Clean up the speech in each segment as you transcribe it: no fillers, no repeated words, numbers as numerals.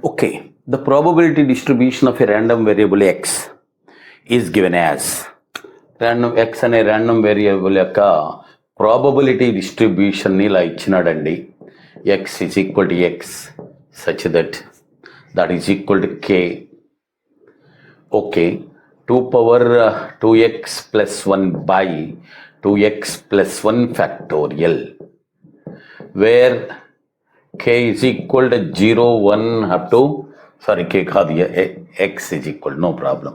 Okay, the probability distribution of a random variable x is given as random x అనే random variable యొక్క probability distribution ని ఇలా ఇచ్చినాడండి. x is equal to x such that is equal to k. Okay, 2 power 2x plus 1 by 2x plus 1 factorial, where k is equal to 0, 1 up to, sorry, k కాదు, x is equal, no problem,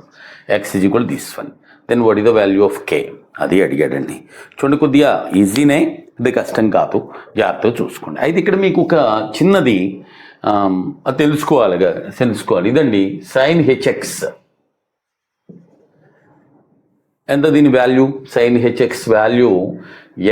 x is equal to this one. Then what is the value of k? అది అడిగాడండి. చూడండి, కొద్దిగా ఈజీనే, అది కష్టం కాదు, జాగ్రత్తగా చూసుకోండి. అయితే ఇక్కడ మీకు ఒక చిన్నది తెలుసుకోవాలి. ఇదండి సైన్ హెచ్ఎక్స్. ఎంత దీని value? Sign HX value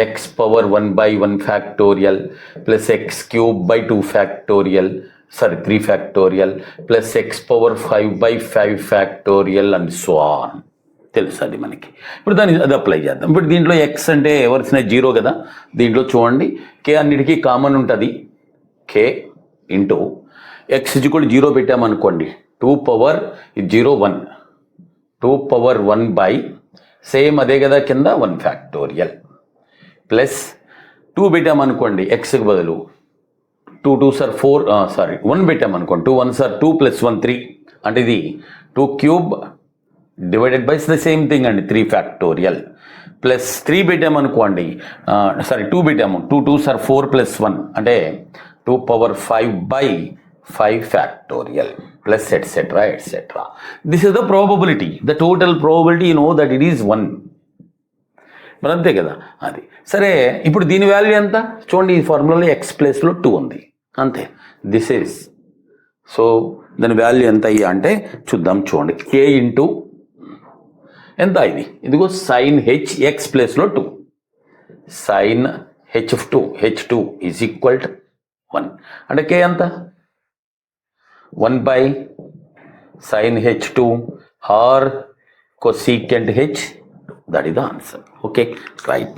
X power 1 by 1 factorial plus X cube by 2 factorial, sorry 3 factorial plus X power 5 by 5 factorial and so on. తెలుసు అది మనకి. ఇప్పుడు అది అప్లై చేద్దాం. ఇప్పుడు దీంట్లో ఎక్స్ అంటే ఎవరిసిన 0 కదా. దీంట్లో చూడండి, కే అన్నిటికీ కామన్ ఉంటుంది. కే ఇంటూ ఎక్స్ ఇజ్ ఈక్వల్ 0 పెట్టామనుకోండి, 2 పవర్ 0 1, 2 పవర్ 1 బై సేమ్ అదే కదా కింద 1 ఫ్యాక్టోరియల్ ప్లస్ 2 పెట్టామనుకోండి ఎక్స్కి బదులు 2 2s are 4, సారీ 1 పెట్టామనుకోండి, 2 1s are 2 plus 1 3, అంటే ఇది 2 cube divided by the same thing అండి 3 ఫ్యాక్టోరియల్ ప్లస్ 3 పెట్టామనుకోండి, సారీ 2 పెట్టాము, 2 2s are 4 plus 1, అంటే 2 power 5 by 5 factorial plus etc. This is the probability, the total probability, you know that it is 1. మరి అంతే కదా అది. సరే, ఇప్పుడు దీని వాల్యూ ఎంత చూడండి. ఈ ఫార్ములాలో ఎక్స్ ప్లేస్లో 2 ఉంది, అంతే. దిస్ ఈజ్, సో దాని వాల్యూ ఎంత అయ్యా అంటే చూద్దాం. చూడండి, కే ఇంటూ ఎంత ఇది, ఇదిగో సైన్ హెచ్ ఎక్స్ ప్లేస్లో 2, సైన్ హెచ్2 ఈజ్ ఈక్వల్ టు 1, అంటే కే ఎంత 1 by sin h2 or cosecant h. That is the answer. Okay, right.